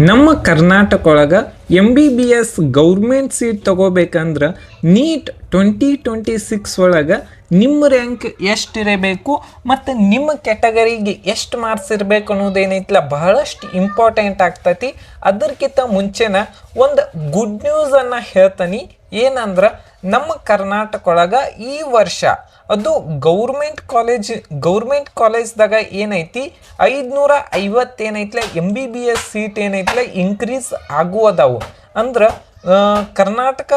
ನಮ್ಮ ಕರ್ನಾಟಕ ಒಳಗೆ MBBS government seat ತಗೋಬೇಕಂದ್ರೆ neat 2026 ಒಳಗೆ ನಿಮ್ಮ ರ್ಯಾಂಕ್ ಎಷ್ಟು ಇರಬೇಕು ಮತ್ತು ನಿಮ್ಮ ಕ್ಯಾಟಗರಿಗೆ ಎಷ್ಟು ಮಾರ್ಕ್ಸ್ ಇರಬೇಕು ಅನ್ನೋದೇನೈತಿಲ್ಲ ಬಹಳಷ್ಟು ಇಂಪಾರ್ಟೆಂಟ್ ಆಗ್ತೈತಿ. ಅದಕ್ಕಿಂತ ಮುಂಚೆನ ಒಂದು ಗುಡ್ ನ್ಯೂಸನ್ನು ಹೇಳ್ತೀನಿ. ಏನಂದ್ರೆ ನಮ್ಮ ಕರ್ನಾಟಕ ಒಳಗೆ ಈ ವರ್ಷ ಅದು ಗೌರ್ಮೆಂಟ್ ಕಾಲೇಜ್ದಾಗ ಏನೈತಿ 550 ಏನೈತಿಲ್ಲ MBBS ಸೀಟ್ ಏನೈತಿಲ್ಲ ಇನ್ಕ್ರೀಸ್ ಆಗುವದಾವು. ಅಂದ್ರೆ ಕರ್ನಾಟಕ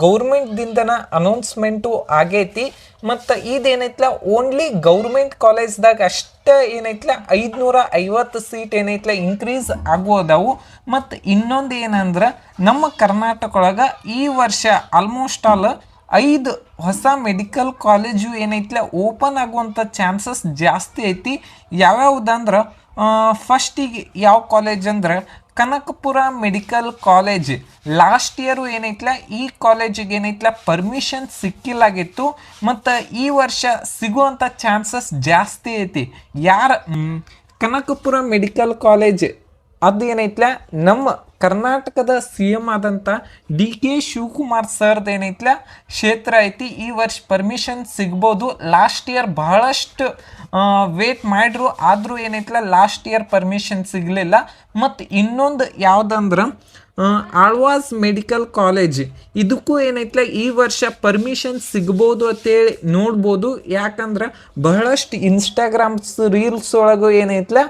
ಗೌರ್ಮೆಂಟ್ದಿಂದನ ಅನೌನ್ಸ್ಮೆಂಟು ಆಗೈತಿ. ಮತ್ತು ಇದೇನೈತಿಲ್ಲ ಓನ್ಲಿ ಗೌರ್ಮೆಂಟ್ ಕಾಲೇಜ್ದಾಗ ಅಷ್ಟೇ ಏನೈತಿಲ್ಲ 550 ಸೀಟ್ ಏನೈತಿಲ್ಲ ಇನ್ಕ್ರೀಸ್ ಆಗುವದಾವು. ಮತ್ತು ಇನ್ನೊಂದು ಏನಂದ್ರೆ ನಮ್ಮ ಕರ್ನಾಟಕ ಒಳಗೆ ಈ ವರ್ಷ ಆಲ್ಮೋಸ್ಟ್ ಆಲ್ 5 ಹೊಸ ಮೆಡಿಕಲ್ ಕಾಲೇಜು ಏನೈತಿಲ್ಲ ಓಪನ್ ಆಗುವಂಥ ಚಾನ್ಸಸ್ ಜಾಸ್ತಿ ಐತಿ. ಯಾವ್ಯಾವುದಂದ್ರೆ ಫಸ್ಟಿಗೆ ಯಾವ ಕಾಲೇಜ್ ಅಂದ್ರೆ Kanakapura medical college. Last year ಏನೈತಿಲ್ಲ ಈ ಕಾಲೇಜಿಗೆ ಏನೈತಿಲ್ಲ ಪರ್ಮಿಷನ್ ಸಿಕ್ಕಿಲ್ಲಾಗಿತ್ತು, ಮತ್ತು ಈ ವರ್ಷ ಸಿಗುವಂಥ ಚಾನ್ಸಸ್ ಜಾಸ್ತಿ ಐತಿ. ಕನಕಪುರ ಮೆಡಿಕಲ್ ಕಾಲೇಜ್ ಅದು ಏನೈತಿಲ್ಲ ನಮ್ಮ ಕರ್ನಾಟಕದ CM ಆದಂಥ DK ಶಿವಕುಮಾರ್ ಸರ್ದು ಏನೈತಿಲ್ಲ ಕ್ಷೇತ್ರ ಐತಿ. ಈ ವರ್ಷ ಪರ್ಮಿಷನ್ ಸಿಗ್ಬೋದು. ಲಾಸ್ಟ್ ಇಯರ್ ಬಹಳಷ್ಟು ವೇಟ್ ಮಾಡಿದ್ರು, ಆದರೂ ಏನೈತಿಲ್ಲ ಲಾಸ್ಟ್ ಇಯರ್ ಪರ್ಮಿಷನ್ ಸಿಗಲಿಲ್ಲ. ಮತ್ತು ಇನ್ನೊಂದು ಯಾವುದಂದ್ರೆ ಆಳ್ವಾಸ್ ಮೆಡಿಕಲ್ ಕಾಲೇಜ್, ಇದಕ್ಕೂ ಏನೈತಿಲ್ಲ ಈ ವರ್ಷ ಪರ್ಮಿಷನ್ ಸಿಗ್ಬೋದು ಅಂತೇಳಿ ನೋಡ್ಬೋದು. ಯಾಕಂದ್ರೆ ಬಹಳಷ್ಟು ಇನ್ಸ್ಟಾಗ್ರಾಮ್ಸ್ ರೀಲ್ಸ್ ಒಳಗೂ ಏನೈತಿಲ್ಲ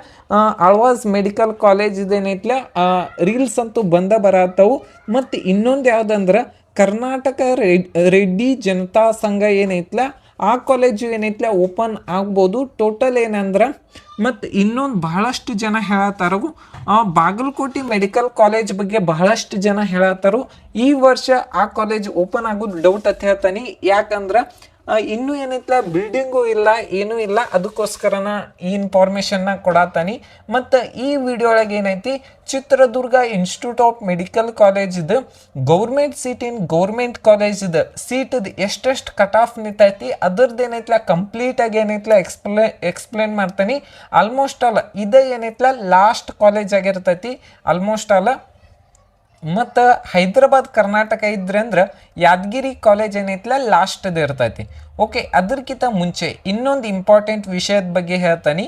ಆಳ್ವಾಸ್ ಮೆಡಿಕಲ್ ಕಾಲೇಜ್ ಇದೇನೈತಿಲ್ಲ ರೀಲ್ಸ್ ಅಂತೂ ಬರತ್ತವು. ಮತ್ತು ಇನ್ನೊಂದು ಯಾವುದಂದ್ರೆ ಕರ್ನಾಟಕ ರೆಡ್ಡಿ ಜನತಾ ಸಂಘ ಏನೈತಿಲ್ಲ ಆ ಕಾಲೇಜು ಏನೈತಿಲ್ಲ ಓಪನ್ ಆಗ್ಬೋದು. ಟೋಟಲ್ ಏನಂದ್ರೆ ಮತ್ತು ಇನ್ನೊಂದು ಬಹಳಷ್ಟು ಜನ ಹೇಳತ್ತಾರು ಬಾಗಲಕೋಟೆ ಮೆಡಿಕಲ್ ಕಾಲೇಜ್ ಬಗ್ಗೆ ಬಹಳಷ್ಟು ಜನ ಹೇಳತ್ತಾರು ಈ ವರ್ಷ ಆ ಕಾಲೇಜ್ ಓಪನ್ ಆಗೋದು ಡೌಟ್ ಅಂತ ಹೇಳ್ತಾನೆ. ಯಾಕಂದ್ರೆ ಇನ್ನೂ ಏನೈತಿಲ್ಲ ಬಿಲ್ಡಿಂಗು ಇಲ್ಲ, ಏನೂ ಇಲ್ಲ, ಅದಕ್ಕೋಸ್ಕರನ ಈ ಇನ್ಫಾರ್ಮೇಷನ್ನ ಕೊಡತ್ತಾನೆ. ಮತ್ತು ಈ ವಿಡಿಯೋ ಒಳಗೆ ಏನೈತಿ ಚಿತ್ರದುರ್ಗ ಇನ್ಸ್ಟಿಟ್ಯೂಟ್ ಆಫ್ ಮೆಡಿಕಲ್ ಕಾಲೇಜಿದು ಗೌರ್ಮೆಂಟ್ ಕಾಲೇಜಿದು ಸೀಟದು ಎಷ್ಟೆಷ್ಟು ಕಟ್ ಆಫ್ ನಿಂತೈತಿ ಅದ್ರದ್ದು ಏನೈತಿಲ್ಲ ಕಂಪ್ಲೀಟಾಗಿ ಏನೈತಿಲ್ಲ ಎಕ್ಸ್ಪ್ಲೇನ್ ಮಾಡ್ತೀನಿ. ಆಲ್ಮೋಸ್ಟ್ ಆಲ್ ಇದೇ ಏನೈತಿಲ್ಲ ಲಾಸ್ಟ್ ಕಾಲೇಜ್ ಆಗಿರ್ತೈತಿ ಆಲ್ಮೋಸ್ಟ್ ಆಲ್. ಮತ್ತು ಹೈದ್ರಾಬಾದ್ ಕರ್ನಾಟಕ ಇದ್ರೆ ಅಂದ್ರೆ ಯಾದಗಿರಿ ಕಾಲೇಜ್ ಏನೈತಿಲ್ಲ ಲಾಸ್ಟ್ದು ಇರ್ತೈತಿ. ಓಕೆ, ಅದಕ್ಕಿಂತ ಮುಂಚೆ ಇನ್ನೊಂದು ಇಂಪಾರ್ಟೆಂಟ್ ವಿಷಯದ ಬಗ್ಗೆ ಹೇಳ್ತಾನೆ.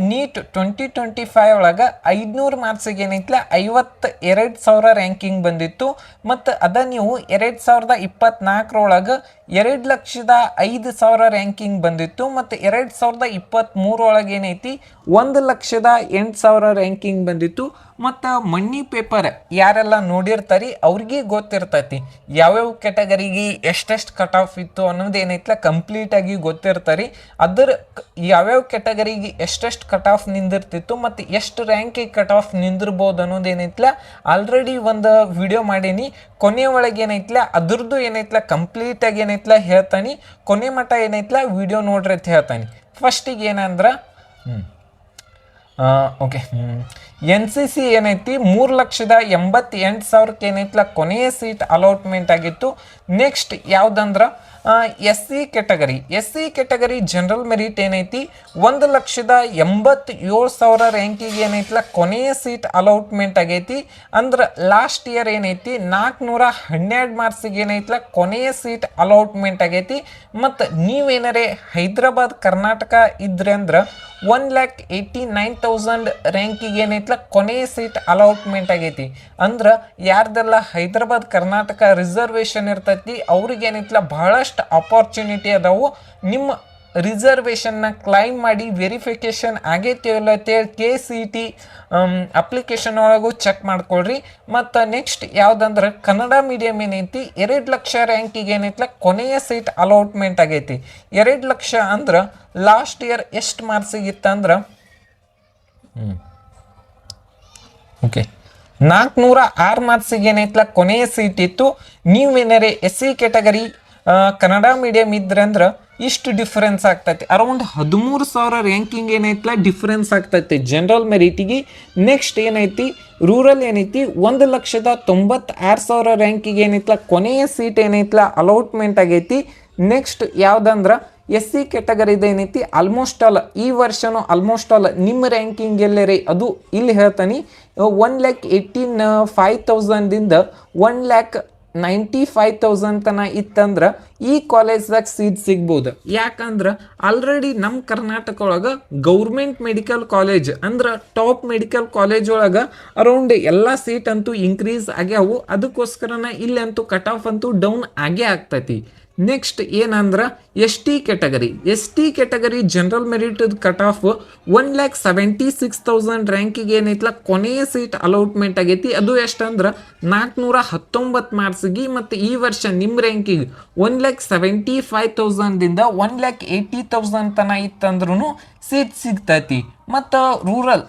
ನೀಟ್ 2025 ಒಳಗೆ 500 ಮಾರ್ಕ್ಸಿಗೆ ಏನೈತಿಲ್ಲ 52,000 ರ್ಯಾಂಕಿಂಗ್ ಬಂದಿತ್ತು. ಮತ್ತು ನೀವು 2024 2,05,000 ರ್ಯಾಂಕಿಂಗ್ ಬಂದಿತ್ತು. ಮತ್ತು 2023 ಒಳಗೆ ಏನೈತಿ 1,08,000 ರ್ಯಾಂಕಿಂಗ್ ಬಂದಿತ್ತು. ಮತ್ತು ಮಣ್ಣಿ ಪೇಪರ್ ಯಾರೆಲ್ಲ ನೋಡಿರ್ತಾರೆ ಅವ್ರಿಗೆ ಗೊತ್ತಿರ್ತೈತಿ ಯಾವ್ಯಾವ ಕ್ಯಾಟಗರಿಗೆ ಎಷ್ಟೆಷ್ಟು ಕಟ್ ಆಫ್ ಇತ್ತು ಅನ್ನೋದು ಏನೈತಿಲ್ಲ ಕಂಪ್ಲೀಟಾಗಿ ಗೊತ್ತಿರ್ತಾರೆ. ಅದರ ಯಾವ್ಯಾವ ಕ್ಯಾಟಗರಿಗೆ ಎಷ್ಟೆಷ್ಟು ಕಟ್ ಆಫ್ ನಿಂದಿರ್ತಿತ್ತು ಮತ್ತು ಎಷ್ಟು ರ್ಯಾಂಕಿಗೆ ಕಟ್ ಆಫ್ ನಿಂದಿರ್ಬೋದು ಅನ್ನೋದು ಏನೈತಿಲ್ಲ ಆಲ್ರೆಡಿ ಒಂದು ವಿಡಿಯೋ ಮಾಡೀನಿ. ಕೊನೆ ಒಳಗೆ ಏನೈತಿಲ್ಲ ಅದ್ರದ್ದು ಏನೈತಿಲ್ಲ ಕಂಪ್ಲೀಟಾಗಿ ಏನೈತಿಲ್ಲ ಹೇಳ್ತಾನೆ. ಕೊನೆ ಮಟ್ಟ ಏನೈತಿಲ್ಲ ವಿಡಿಯೋ ನೋಡ್ರಿ ಅಂತ ಹೇಳ್ತಾನೆ. ಫಸ್ಟಿಗೆ ಏನಂದ್ರೆ ಓಕೆ NCC ಏನೈತಿ 3,88,000 ಏನೈತಿಲ್ಲ ಕೊನೆಯ ಸೀಟ್ ಅಲಾಟ್ಮೆಂಟ್ ಆಗಿತ್ತು. ನೆಕ್ಸ್ಟ್ ಯಾವುದಂದ್ರೆ SC ಕ್ಯಾಟಗರಿ ಜನರಲ್ ಮೆರಿಟ್ ಏನೈತಿ 1,87,000 ರ್ಯಾಂಕಿಗೆ ಏನೈತಿಲ್ಲ ಕೊನೆಯ ಸೀಟ್ ಅಲಾಟ್ಮೆಂಟ್ ಆಗೈತಿ. ಅಂದ್ರೆ ಲಾಸ್ಟ್ ಇಯರ್ ಏನೈತಿ 412 ಮಾರ್ಕ್ಸಿಗೆ ಏನೈತಿಲ್ಲ ಕೊನೆಯ ಸೀಟ್ ಅಲಾಟ್ಮೆಂಟ್ ಆಗೈತಿ. ಮತ್ತು ನೀವೇನಾರೇ ಹೈದ್ರಾಬಾದ್ ಕರ್ನಾಟಕ ಇದ್ರೆ ಅಂದ್ರೆ 1,89,000 ರ್ಯಾಂಕಿಗೆ ಏನೈತಿಲ್ಲ ಕೊನೆಯ ಸೀಟ್ ಅಲಾಟ್ಮೆಂಟ್ ಆಗೈತಿ. ಅಂದ್ರೆ ಯಾರ್ದೆಲ್ಲ ಹೈದ್ರಾಬಾದ್ ಕರ್ನಾಟಕ ರಿಸರ್ವೇಷನ್ ಇರ್ತೈತಿ ಅವ್ರಿಗೆ ಏನೈತಿಲ್ಲ ಬಹಳಷ್ಟು ಅಪಾರ್ಚುನಿಟಿ ಅದಾವು. ನಿಮ್ಮ ರಿಸರ್ವೇಷನ್ನ ಕ್ಲೈಮ್ ಮಾಡಿ ವೆರಿಫಿಕೇಷನ್ ಆಗೈತಿ ಇಲ್ಲ ಅಂತೇಳಿ KCET ಅಪ್ಲಿಕೇಶನ್ ಒಳಗೂ ಚೆಕ್ ಮಾಡ್ಕೊಳ್ರಿ. ಮತ್ತು ನೆಕ್ಸ್ಟ್ ಯಾವುದಂದ್ರೆ ಕನ್ನಡ ಮೀಡಿಯಮ್ ಏನೈತಿ 2 ಲಕ್ಷ ರ್ಯಾಂಕಿಗೆ ಏನೈತಿಲ್ಲ ಕೊನೆಯ ಸೀಟ್ ಅಲಾಟ್ಮೆಂಟ್ ಆಗೈತಿ. 2 ಲಕ್ಷ ಅಂದ್ರೆ ಲಾಸ್ಟ್ ಇಯರ್ ಎಷ್ಟು ಮಾರ್ಕ್ಸಿಗಿತ್ತಂದ್ರೆ ಓಕೆ 406 ಮಾರ್ಕ್ಸಿಗೆ ಏನೈತಿಲ್ಲ ಕೊನೆಯ ಸೀಟ್ ಇತ್ತು. ನೀವೇನಾರೇ SC ಕ್ಯಾಟಗರಿ ಕನ್ನಡ ಮೀಡಿಯಮ್ ಇದ್ರೆ ಅಂದ್ರೆ ಇಷ್ಟು ಡಿಫ್ರೆನ್ಸ್ ಆಗ್ತೈತಿ. ಅರೌಂಡ್ 13,000 ರ್ಯಾಂಕಿಂಗ್ ಏನೈತಿಲ್ಲ ಡಿಫ್ರೆನ್ಸ್ ಆಗ್ತೈತಿ ಜನರಲ್ ಮೆರಿಟಿಗೆ. ನೆಕ್ಸ್ಟ್ ಏನೈತಿ ರೂರಲ್ ಏನೈತಿ 1,96,000 ರ್ಯಾಂಕಿಗೆ ಏನೈತಿಲ್ಲ ಕೊನೆಯ ಸೀಟ್ ಏನೈತಿಲ್ಲ ಅಲಾಟ್ಮೆಂಟ್ ಆಗೈತಿ. ನೆಕ್ಸ್ಟ್ ಯಾವುದಂದ್ರೆ SC ಕ್ಯಾಟಗರಿದು ಏನೈತಿ ಆಲ್ಮೋಸ್ಟ್ ಆಲ್ ಈ ವರ್ಷನೂ ಆಲ್ಮೋಸ್ಟ್ ಆಲ್ ನಿಮ್ಮ ರ್ಯಾಂಕಿಂಗ್ ಎಲ್ಲರೇ ಅದು ಇಲ್ಲಿ ಹೇಳ್ತಾನೆ 1,85,000ದಿಂದ 1,95,000 ತನ ಇತ್ತಂದ್ರೆ ಈ ಕಾಲೇಜ್ದಾಗ ಸೀಟ್ ಸಿಗ್ಬೋದು. ಯಾಕಂದ್ರೆ ಆಲ್ರೆಡಿ ನಮ್ಮ ಕರ್ನಾಟಕ ಒಳಗೆ ಗೌರ್ಮೆಂಟ್ ಮೆಡಿಕಲ್ ಕಾಲೇಜ್ ಅಂದ್ರೆ ಟಾಪ್ ಮೆಡಿಕಲ್ ಕಾಲೇಜ್ ಒಳಗೆ ಅರೌಂಡ್ ಎಲ್ಲ ಸೀಟ್ ಅಂತೂ ಇನ್ಕ್ರೀಸ್ ಆಗ್ಯಾವು. ಅದಕ್ಕೋಸ್ಕರನ ಇಲ್ಲಂತೂ ಕಟ್ ಆಫ್ ಅಂತೂ ಡೌನ್ ಆಗೇ ಆಗ್ತೈತಿ. ನೆಕ್ಸ್ಟ್ ಏನಂದ್ರೆ ST category general merit cut off 1,76,000 ರ್ಯಾಂಕಿಗೆ ಏನೈತಲ್ಲ ಕೊನೆಯ ಸೀಟ್ ಅಲೌಟ್ಮೆಂಟ್ ಆಗೈತಿ. ಅದು ಎಷ್ಟಂದ್ರೆ 419 ಮಾರ್ಕ್ಸಿಗೆ. ಮತ್ತು ಈ ವರ್ಷ ನಿಮ್ಮ ರ್ಯಾಂಕಿಂಗ್ 1,75,000ದಿಂದ 1,80,000 ತನ ಇತ್ತಂದ್ರೂ ಸೀಟ್ ಸಿಗ್ತೈತಿ. ಮತ್ತು ರೂರಲ್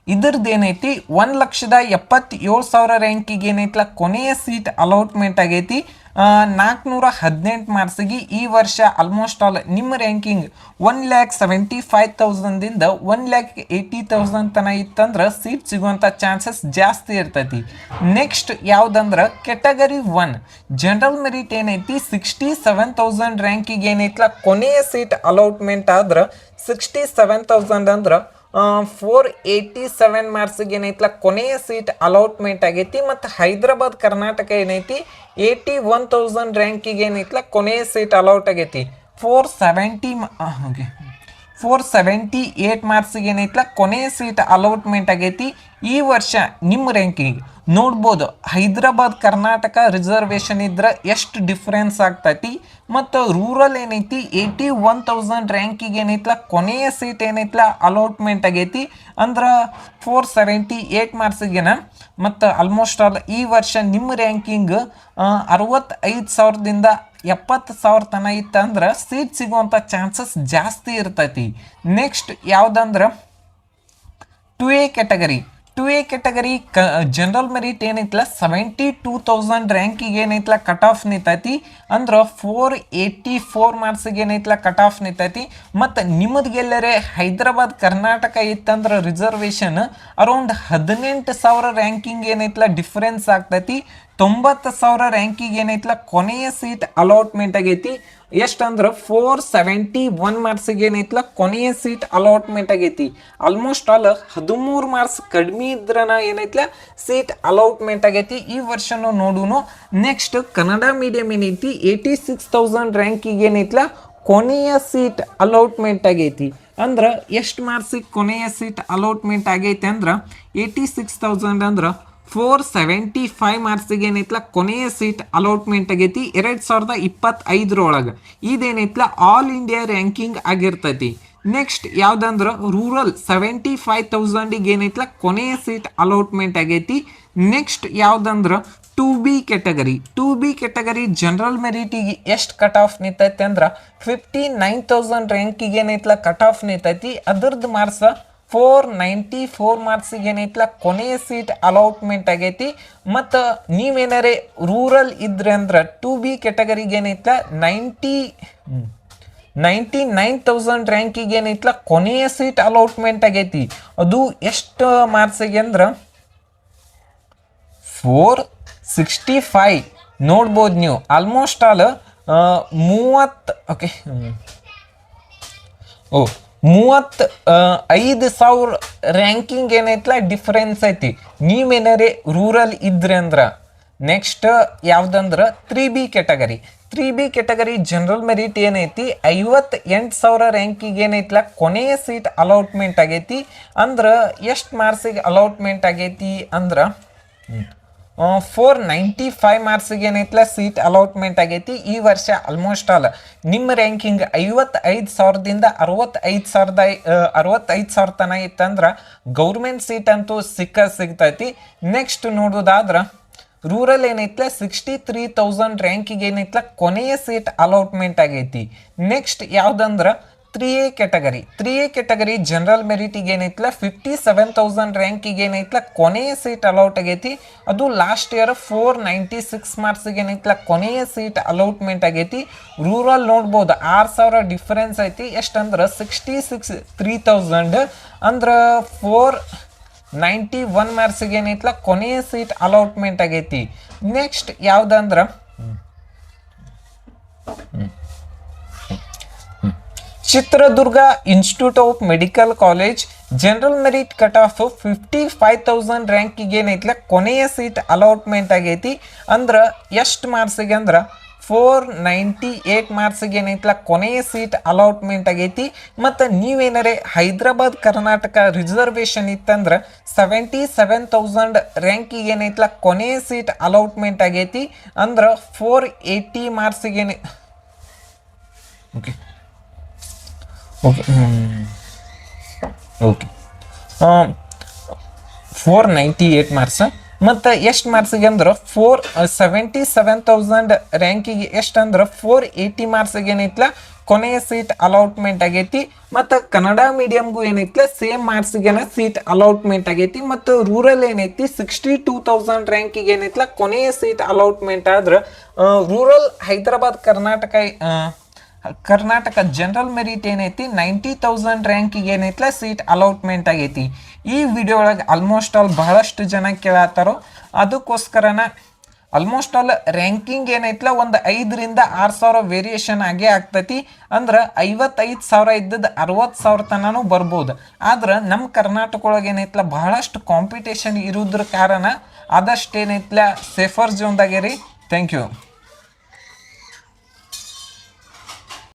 ಇದ್ರದ್ದು ಏನೈತಿ 1,77,000 ರ್ಯಾಂಕಿಗೆ ಏನೈತಲ್ಲ ಕೊನೆಯ ಸೀಟ್ ಅಲೌಟ್ಮೆಂಟ್ ಆಗೈತಿ 418 ಮಾರ್ಕ್ಸಿಗೆ. ಈ ವರ್ಷ ಆಲ್ಮೋಸ್ಟ್ ಆಲ್ ನಿಮ್ಮ ರ್ಯಾಂಕಿಂಗ್ 1,75,000ದಿಂದ 1,80,000 ತನ ಇತ್ತಂದ್ರೆ ಸೀಟ್ ಸಿಗುವಂಥ ಚಾನ್ಸಸ್ ಜಾಸ್ತಿ ಇರ್ತೈತಿ. ನೆಕ್ಸ್ಟ್ ಯಾವುದಂದ್ರೆ ಕ್ಯಾಟಗರಿ 1 ಜನರಲ್ ಮೆರಿಟ್ ಏನೈತಿ 67,000 ರ್ಯಾಂಕಿಗೆ ಏನೈತಲ್ಲ ಕೊನೆಯ ಸೀಟ್ ಅಲೌಟ್ಮೆಂಟ್ ಆದ್ರೆ 67,000 ಅಂದ್ರೆ 487 ಮಾರ್ಕ್ಸಿಗೆ ಏನೈತಲ್ಲ ಕೊನೆಯ ಸೀಟ್ ಅಲೌಟ್ಮೆಂಟ್ ಆಗೈತಿ. ಮತ್ತು ಹೈದರಾಬಾದ್ ಕರ್ನಾಟಕ ಏನೈತಿ 81,000 ರ್ಯಾಂಕಿಗೆ ಏನೈತಲ್ಲ ಕೊನೆಯ ಸೀಟ್ ಅಲೌಟ್ ಆಗೈತಿ 478 ಮಾರ್ಕ್ಸಿಗೆ ಏನೈತಲ್ಲ ಕೊನೆಯ ಸೀಟ್ ಅಲೌಟ್ಮೆಂಟ್ ಆಗೈತಿ. ಈ ವರ್ಷ ನಿಮ್ಮ ರ್ಯಾಂಕಿಂಗ್ ನೋಡ್ಬೋದು ಹೈದರಾಬಾದ್ ಕರ್ನಾಟಕ ರಿಸರ್ವೇಷನ್ ಇದ್ರೆ ಎಷ್ಟು ಡಿಫ್ರೆನ್ಸ್ ಆಗ್ತೈತಿ. ಮತ್ತು ರೂರಲ್ ಏನೈತಿ 81,000 ರ್ಯಾಂಕಿಗೆ ಏನೈತಲ್ಲ ಕೊನೆಯ ಸೀಟ್ ಏನೈತಲ್ಲ ಅಲೌಟ್ಮೆಂಟ್ ಆಗೈತಿ ಅಂದ್ರೆ 478 ಮಾರ್ಕ್ಸಿಗೆನ. ಮತ್ತು ಆಲ್ಮೋಸ್ಟ್ ಆಲ್ ಈ ವರ್ಷ ನಿಮ್ಮ ರ್ಯಾಂಕಿಂಗ್ 65,000ದಿಂದ 70,000 ತನ ಇತ್ತಂದ್ರೆ ಸೀಟ್ ಸಿಗುವಂಥ ಚಾನ್ಸಸ್ ಜಾಸ್ತಿ ಇರ್ತೈತಿ. ನೆಕ್ಸ್ಟ್ ಯಾವುದಂದ್ರೆ 2A ಕ್ಯಾಟಗರಿ ಜನರಲ್ ಮೆರಿಟ್ ಏನೈತಲ್ಲ 72,000 ರ್ಯಾಂಕಿಗೆ ಏನೈತಲ್ಲ ಕಟ್ ಆಫ್ ನಿಂತೈತಿ ಅಂದ್ರೆ 484 ಮಾರ್ಕ್ಸಿಗೆ ಏನೈತಲ್ಲ ಕಟ್ ಆಫ್ ನಿಂತೈತಿ. ಮತ್ತು ನಿಮ್ಮದ್ಗೆಲ್ಲರೇ ಹೈದರಾಬಾದ್ ಕರ್ನಾಟಕ ಇತ್ತಂದ್ರೆ ರಿಸರ್ವೇಷನ್ ಅರೌಂಡ್ 18,000 ರ್ಯಾಂಕಿಂಗ್ ಏನೈತಲ್ಲ ಡಿಫ್ರೆನ್ಸ್ ಆಗ್ತೈತಿ. 90,000 ರ್ಯಾಂಕಿಗೆ ಏನೈತಲ್ಲ ಕೊನೆಯ ಸೀಟ್ ಅಲಾಟ್ಮೆಂಟ್ ಆಗೈತಿ. ಎಷ್ಟಂದ್ರೆ 471 ಮಾರ್ಕ್ಸಿಗೆ ಏನೈತಲ್ಲ ಕೊನೆಯ ಸೀಟ್ ಅಲಾಟ್ಮೆಂಟ್ ಆಗೈತಿ. ಆಲ್ಮೋಸ್ಟ್ ಆಲ್ 13 ಮಾರ್ಕ್ಸ್ ಕಡಿಮೆ ಇದ್ರನ ಏನೈತಲ್ಲ ಸೀಟ್ ಅಲಾಟ್ಮೆಂಟ್ ಆಗೈತಿ. ಈ ವರ್ಷನೂ ನೋಡೋನು. ನೆಕ್ಸ್ಟ್ ಕನ್ನಡ ಮೀಡಿಯಂ ಏನೈತಿ 86,000 ರ್ಯಾಂಕಿಗೆ ಏನೈತಲ್ಲ ಕೊನೆಯ ಸೀಟ್ ಅಲಾಟ್ಮೆಂಟ್ ಆಗೈತಿ. ಅಂದ್ರೆ ಎಷ್ಟು ಮಾರ್ಕ್ಸಿಗೆ ಕೊನೆಯ ಸೀಟ್ ಅಲಾಟ್ಮೆಂಟ್ ಆಗೈತಿ ಅಂದ್ರೆ 86,000 ಅಂದ್ರೆ 475 ಮಾರ್ಕ್ಸಿಗೆ ಏನೈತಲ್ಲ ಕೊನೆಯ ಸೀಟ್ ಅಲಾಟ್ಮೆಂಟ್ ಆಗೈತಿ 2025 ಇದೇನೈತಲ್ಲ ಆಲ್ ಇಂಡಿಯಾ ರ್ಯಾಂಕಿಂಗ್ ಆಗಿರ್ತೈತಿ. ನೆಕ್ಸ್ಟ್ ಯಾವುದಂದ್ರೆ ರೂರಲ್ 75,000ಗೆ ಏನೈತಲ್ಲ ಕೊನೆಯ ಸೀಟ್ ಅಲಾಟ್ಮೆಂಟ್ ಆಗೈತಿ. ನೆಕ್ಸ್ಟ್ ಯಾವುದಂದ್ರೆ 2B ಕ್ಯಾಟಗರಿ ಜನರಲ್ ಮೆರಿಟಿಗೆ ಎಷ್ಟು ಕಟ್ ಆಫ್ ನಿಂತೈತಿ ಅಂದ್ರೆ 59,000 ರ್ಯಾಂಕಿಗೆ ಏನೈತಲ್ಲ ಕಟ್ ಆಫ್ ನಿಂತೈತಿ. ಅದ್ರದ್ದು ಮಾರ್ಕ್ಸ್ 494 ಮಾರ್ಕ್ಸಿಗೆ ಏನೈತಲ್ಲ ಕೊನೆಯ ಸೀಟ್ ಅಲಾಟ್ಮೆಂಟ್ ಆಗೈತಿ. ಮತ್ತು ನೀವೇನಾರೇ ರೂರಲ್ ಇದ್ರೆ ಅಂದ್ರೆ 2B ಕ್ಯಾಟಗರಿಗೆ ಏನೈತಲ್ಲ 99,000 ರ್ಯಾಂಕಿಗೆ ಏನೈತಲ್ಲ ಕೊನೆಯ ಸೀಟ್ ಅಲಾಟ್ಮೆಂಟ್ ಆಗೈತಿ. ಅದು ಎಷ್ಟು ಮಾರ್ಕ್ಸಿಗೆ ಅಂದ್ರೆ 465 ನೋಡ್ಬೋದು ನೀವು. ಆಲ್ಮೋಸ್ಟ್ ಆಲ್ 35,000 ರ್ಯಾಂಕಿಂಗ್ ಏನೈತಲ್ಲ ಡಿಫ್ರೆನ್ಸ್ ಐತಿ ನೀವೇನಾರೇ ರೂರಲ್ ಇದ್ರೆ ಅಂದ್ರೆ. ನೆಕ್ಸ್ಟ್ ಯಾವುದಂದ್ರೆ 3B ಕ್ಯಾಟಗರಿ ಜನರಲ್ ಮೆರಿಟ್ ಏನೈತಿ 58,000 ರ್ಯಾಂಕಿಗೆ ಏನೈತಲ್ಲ ಕೊನೆಯ ಸೀಟ್ ಅಲಾಟ್ಮೆಂಟ್ ಆಗೈತಿ. ಅಂದ್ರೆ ಎಷ್ಟು ಮಾರ್ಕ್ಸಿಗೆ ಅಲಾಟ್ಮೆಂಟ್ ಆಗೈತಿ ಅಂದ್ರೆ 495 ಮಾರ್ಕ್ಸಿಗೆ ಏನೈತಲ್ಲ ಸೀಟ್ ಅಲಾಟ್ಮೆಂಟ್ ಆಗೈತಿ. ಈ ವರ್ಷ ಆಲ್ಮೋಸ್ಟ್ ಆಲ್ ನಿಮ್ಮ ರ್ಯಾಂಕಿಂಗ್ 55,000ದಿಂದ 65,000 ತನ ಇತ್ತಂದ್ರೆ ಗೌರ್ಮೆಂಟ್ ಸೀಟ್ ಅಂತೂ ಸಿಗ್ತೈತಿ. ನೆಕ್ಸ್ಟ್ ನೋಡೋದಾದ್ರೆ ರೂರಲ್ ಏನೈತಲ್ಲ 63,000 ರ್ಯಾಂಕಿಗೆ ಏನೈತಲ್ಲ ಕೊನೆಯ ಸೀಟ್ ಅಲಾಟ್ಮೆಂಟ್ ಆಗೈತಿ. ನೆಕ್ಸ್ಟ್ ಯಾವುದಂದ್ರೆ 3A ಕ್ಯಾಟಗರಿ ಜನರಲ್ ಮೆರಿಟಿಗೆ ಏನೈತಲ್ಲ 57,000 ರ್ಯಾಂಕಿಗೆ ಏನೈತಲ್ಲ ಕೊನೆಯ ಸೀಟ್ ಅಲೌಟ್ ಆಗೈತಿ. ಅದು ಲಾಸ್ಟ್ ಇಯರ್ 496 ಮಾರ್ಕ್ಸಿಗೆ ಏನೈತಲ್ಲ ಕೊನೆಯ ಸೀಟ್ ಅಲೌಟ್ಮೆಂಟ್ ಆಗೈತಿ. ರೂರಲ್ ನೋಡ್ಬೋದು 6,000 ಡಿಫ್ರೆನ್ಸ್ ಐತಿ. ಎಷ್ಟಂದ್ರೆ 3,000 ಅಂದ್ರೆ 491 ಮಾರ್ಕ್ಸಿಗೆ ಏನೈತಲ್ಲ ಕೊನೆಯ ಸೀಟ್ ಅಲೌಟ್ಮೆಂಟ್ ಆಗೈತಿ. ನೆಕ್ಸ್ಟ್ ಯಾವುದಂದ್ರೆ Chitradurga institute of medical college general merit cut off 55,000 ರ್ಯಾಂಕಿಗೆ ಏನೈತ್ಲ ಕೊನೆಯ ಸೀಟ್ ಅಲಾಟ್ಮೆಂಟ್ ಆಗೈತಿ. ಅಂದ್ರೆ ಎಷ್ಟು ಮಾರ್ಕ್ಸಿಗೆ ಅಂದ್ರೆ 498 ಮಾರ್ಕ್ಸಿಗೆ ಏನೈತ್ಲ ಕೊನೆಯ ಸೀಟ್ ಅಲಾಟ್ಮೆಂಟ್ ಆಗೈತಿ. ಮತ್ತು ನೀವೇನಾರೆ ಹೈದ್ರಾಬಾದ್ ಕರ್ನಾಟಕ ರಿಸರ್ವೇಷನ್ ಇತ್ತಂದ್ರೆ 77,000 ರ್ಯಾಂಕಿಗೆ ಏನೈತ್ಲ ಕೊನೆಯ ಸೀಟ್ ಅಲಾಟ್ಮೆಂಟ್ ಆಗೈತಿ. ಅಂದ್ರೆ 480 ಮಾರ್ಕ್ಸಿಗೆ ಓಕೆ ಓಕೆ ಓಕೆ 498 ಮಾರ್ಕ್ಸ್. ಮತ್ತು ಎಷ್ಟು ಮಾರ್ಕ್ಸಿಗೆ ಅಂದ್ರೆ 77,000 ರ್ಯಾಂಕಿಗೆ ಎಷ್ಟು ಅಂದ್ರೆ 480 ಮಾರ್ಕ್ಸಿಗೆ ಏನೈತ್ಲ ಕೊನೆಯ ಸೀಟ್ ಅಲಾಟ್ಮೆಂಟ್ ಆಗೈತಿ. ಮತ್ತು ಕನ್ನಡ ಮೀಡಿಯಮ್ಗೂ ಏನೈತ್ಲ ಸೇಮ್ ಮಾರ್ಕ್ಸಿಗೆನ ಸೀಟ್ ಅಲಾಟ್ಮೆಂಟ್ ಆಗೈತಿ. ಮತ್ತು ರೂರಲ್ ಏನೈತಿ 62,000 ರ್ಯಾಂಕಿಗೆ ಏನೈತ್ಲ ಕೊನೆಯ ಸೀಟ್ ಅಲಾಟ್ಮೆಂಟ್ ಆದ್ರೆ rural Hyderabad Karnataka general merit ಏನೈತಿ 90,000 ರ್ಯಾಂಕಿಗೆ ಏನೈತ್ಲ ಸೀಟ್ ಅಲಾಟ್ಮೆಂಟ್ ಆಗೈತಿ. ಈ ವಿಡಿಯೋ ಒಳಗೆ ಆಲ್ಮೋಸ್ಟ್ ಆಲ್ ಬಹಳಷ್ಟು ಜನ ಕೇಳತ್ತಾರೋ, ಅದಕ್ಕೋಸ್ಕರನ ಆಲ್ಮೋಸ್ಟ್ ಆಲ್ ರ್ಯಾಂಕಿಂಗ್ ಏನೈತ್ಲ ಒಂದು 5,000 to 6,000 ವೇರಿಯೇಷನ್ ಆಗೇ ಆಗ್ತೈತಿ. ಅಂದ್ರೆ 55,000 ಇದ್ದದ್ದು 60,000 ತನೂ ಬರ್ಬೋದು. ಆದ್ರೆ ನಮ್ಮ ಕರ್ನಾಟಕ ಒಳಗೆ ಏನೈತ್ಲ ಬಹಳಷ್ಟು ಕಾಂಪಿಟೇಷನ್ ಇರೋದ್ರ ಕಾರಣ ಆದಷ್ಟು ಏನೈತ್ಲ ಸೇಫರ್ ಝೋನ್ದಾಗೆ ರೀ. Thank you.